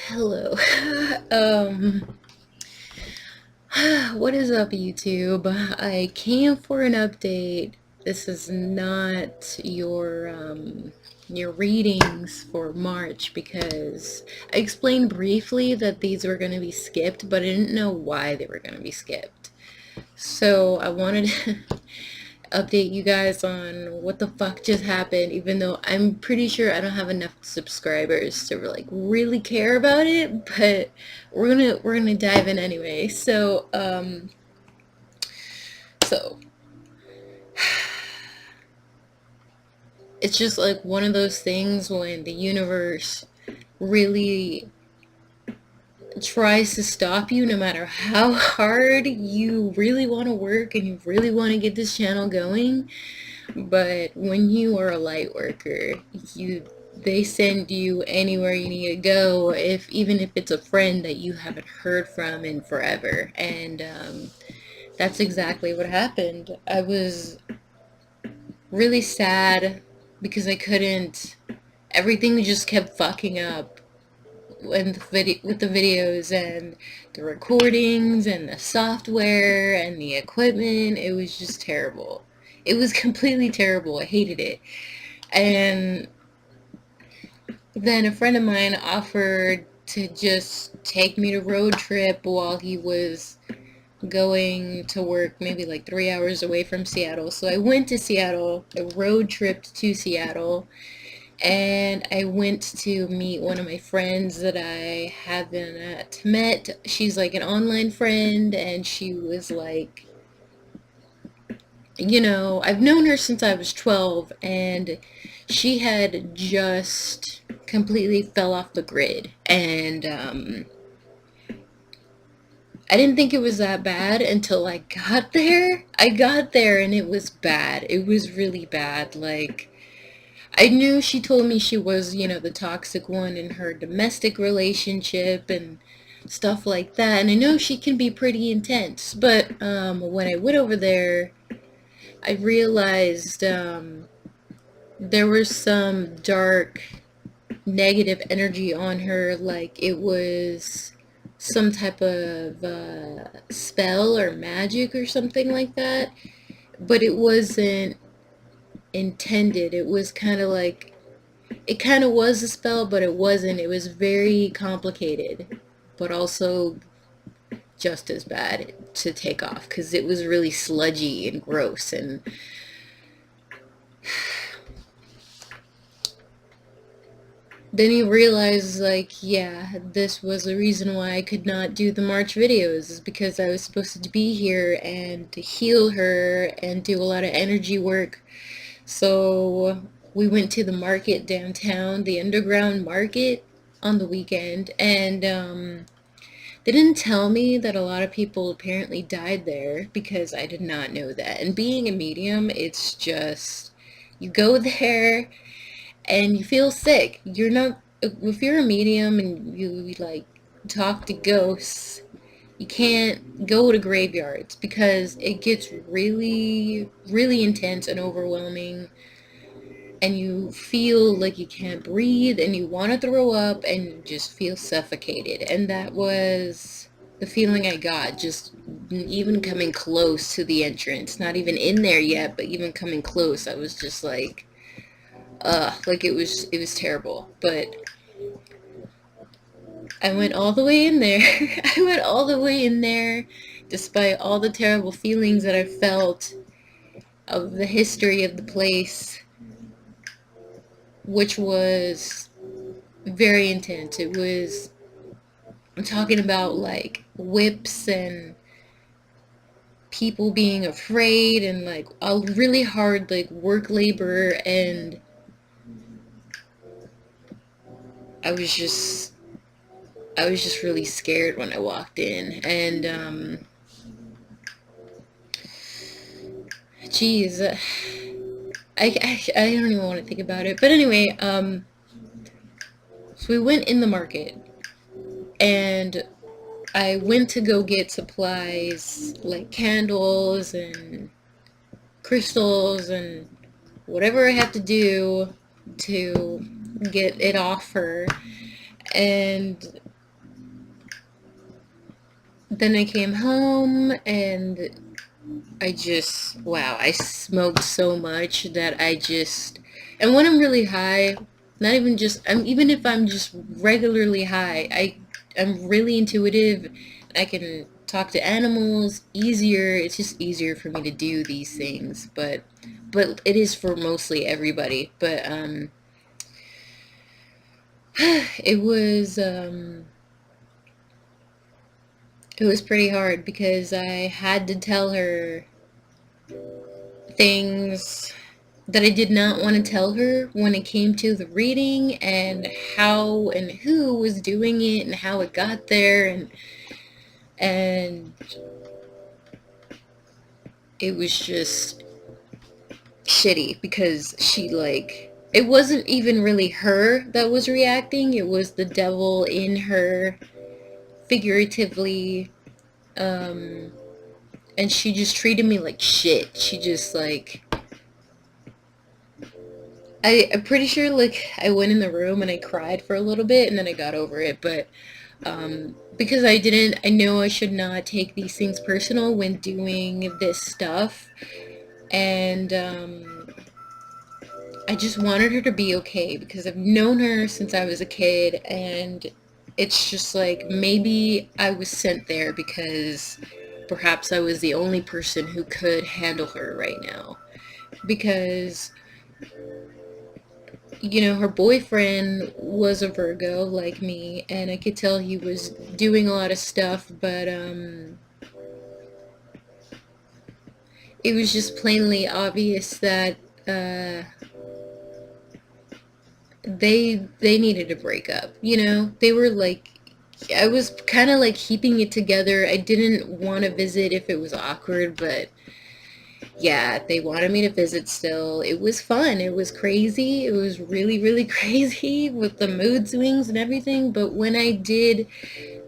Hello. um, what is up, YouTube? I came for an update. This is not your readings for March because I explained briefly that these were going to be skipped, but I didn't know why they were going to be skipped. So I wanted to update you guys on what the fuck just happened, even though I'm pretty sure I don't have enough subscribers to like really care about it, but we're gonna dive in anyway. So it's just like one of those things when the universe really tries to stop you no matter how hard you really want to work and you really want to get this channel going. But when you are a light worker, they send you anywhere you need to go, if even if it's a friend that you haven't heard from in forever. And that's exactly what happened. I was really sad because I couldn't. Everything just kept fucking up with the videos and the recordings and the software and the equipment. It was just terrible. It was completely terrible. I hated it. And then a friend of mine offered to just take me to road trip while he was going to work maybe like 3 hours away from Seattle. So I went to Seattle, I road tripped to Seattle, and I went to meet one of my friends that I haven't met. She's like an online friend, and she was like, I've known her since I was 12, and she had just completely fell off the grid. And I didn't think it was that bad until I got there. I got there and it was bad. It was really bad. Like, I knew she told me she was, the toxic one in her domestic relationship and stuff like that. And I know she can be pretty intense. But when I went over there, I realized there was some dark, negative energy on her. Like it was some type of spell or magic or something like that. But it wasn't intended. It was kind of like, it kind of was a spell, but it wasn't. It was very complicated, but also just as bad to take off because it was really sludgy and gross. And then you realize, like, yeah, this was the reason why I could not do the March videos, is because I was supposed to be here and to heal her and do a lot of energy work. So we went to the market downtown, the underground market, on the weekend, and they didn't tell me that a lot of people apparently died there because I did not know that. And being a medium, it's just, you go there and you feel sick. You're not, if you're a medium and you like talk to ghosts, you can't go to graveyards because it gets really, really intense and overwhelming, and you feel like you can't breathe and you want to throw up and you just feel suffocated. And that was the feeling I got, just even coming close to the entrance, not even in there yet, but even coming close. I was just like, like it was terrible. But I went all the way in there. I went all the way in there despite all the terrible feelings that I felt of the history of the place, which was very intense. It was, I'm talking about like whips and people being afraid and like a really hard like work labor. And I was just I was just really scared when I walked in. And geez, I don't even want to think about it. But anyway, so we went in the market, and I went to go get supplies like candles and crystals and whatever I had to do to get it off her. And then I came home and I just, wow, I smoked so much that I just, and when I'm really high, not even just, even if I'm just regularly high, I'm really intuitive. I can talk to animals easier. It's just easier for me to do these things, but it is for mostly everybody. But it was it was pretty hard because I had to tell her things that I did not want to tell her when it came to the reading and how and who was doing it and how it got there, and it was just shitty because she, like, it wasn't even really her that was reacting, it was the devil in her, figuratively. um and she just treated me like shit. She just, like, I'm pretty sure, like, I went in the room and I cried for a little bit and then I got over it, but because I know I should not take these things personal when doing this stuff, and I just wanted her to be okay because I've known her since I was a kid, and it's just like maybe I was sent there because perhaps I was the only person who could handle her right now, because her boyfriend was a Virgo like me, and I could tell he was doing a lot of stuff, but it was just plainly obvious that uh, they needed a breakup. They were like, I was kind of like keeping it together. I didn't want to visit if it was awkward, but yeah, they wanted me to visit still. It was fun. It was crazy. It was really, really crazy with the mood swings and everything. But when I did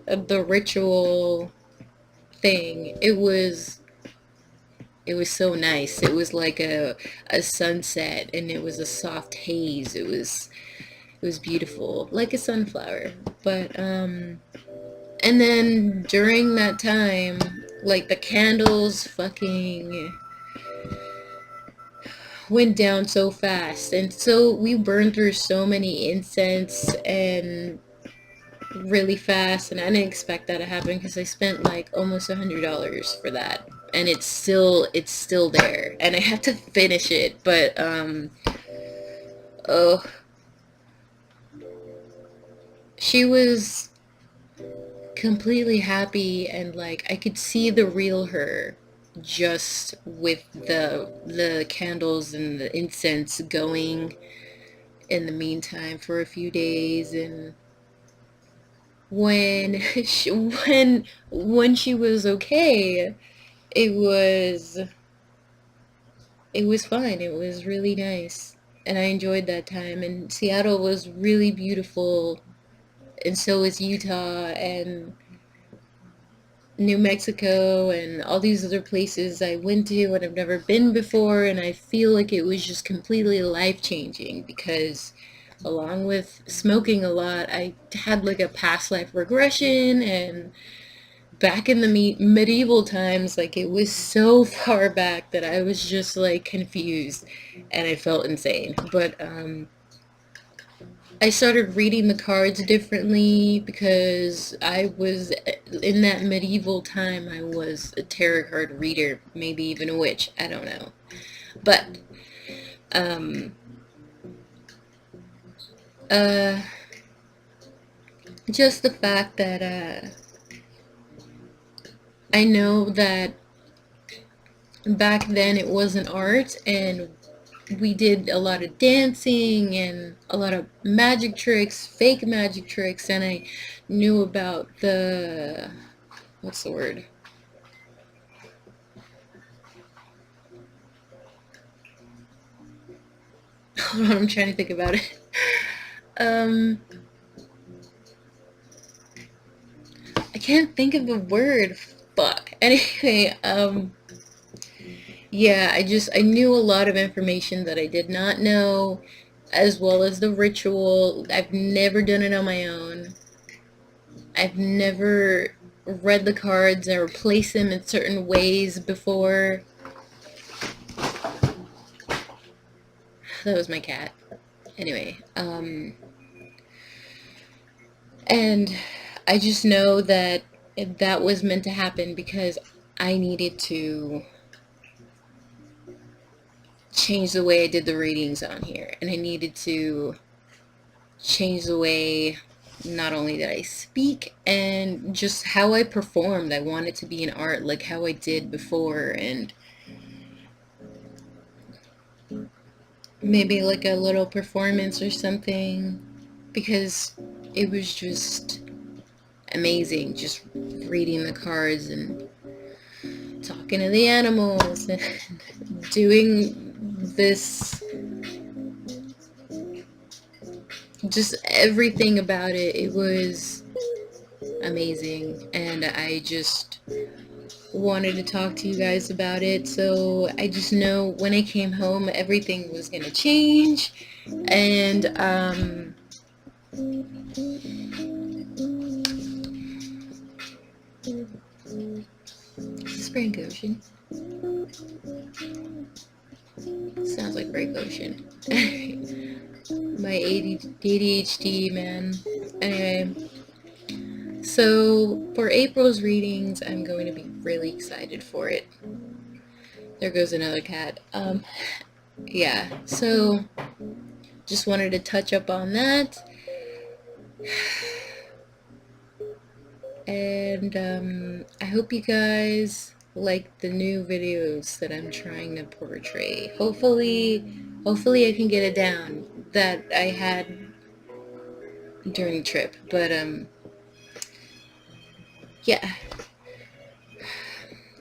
the ritual thing, it was so nice. It was like a sunset, and it was a soft haze. It was beautiful, like a sunflower. But and then during that time, like, the candles fucking went down so fast, and so we burned through so many incense and really fast, and I didn't expect that to happen because I spent like almost $100 for that, and it's still there, and I have to finish it, but oh, she was completely happy, and like I could see the real her just with the candles and the incense going in the meantime for a few days. And when she was okay, it was it was fine. It was really nice, and I enjoyed that time. And Seattle was really beautiful, and so is Utah and New Mexico and all these other places I went to and I've never been before, and I feel like it was just completely life-changing because along with smoking a lot, I had like a past life regression, and back in the medieval times, like, it was so far back that I was just like confused and I felt insane. But I started reading the cards differently because I was in that medieval time. I was a tarot card reader, maybe even a witch. I don't know, but um, uh, just the fact that I know that back then it was an art, and we did a lot of dancing and a lot of magic tricks, fake magic tricks, and I knew about the, what's the word? Hold on, I'm trying to think about it. Um, I can't think of the word. Fuck. Anyway, yeah, I knew a lot of information that I did not know, as well as the ritual. I've never done it on my own. I've never read the cards or placed them in certain ways before. That was my cat. Anyway, and I just know that that was meant to happen because I needed to change the way I did the readings on here, and I needed to change the way not only that I speak and just how I performed. I wanted to be an art like how I did before, and maybe like a little performance or something, because it was just amazing just reading the cards and talking to the animals and doing this, just everything about it. It was amazing, and I just wanted to talk to you guys about it. So I just know when I came home everything was gonna change, and is this Frank Ocean? Sounds like Frank Ocean. My ADHD, man. Anyway, so for April's readings, I'm going to be really excited for it. There goes another cat. Yeah, so just wanted to touch up on that. And I hope you guys like the new videos that I'm trying to portray. Hopefully I can get it down that I had during the trip. But yeah.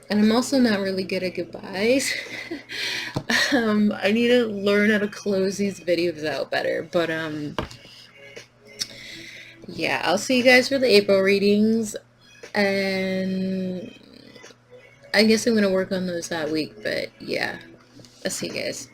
And I'm also not really good at goodbyes. I need to learn how to close these videos out better. But yeah, I'll see you guys for the April readings, and I guess I'm gonna work on those that week. But yeah, I'll see you guys.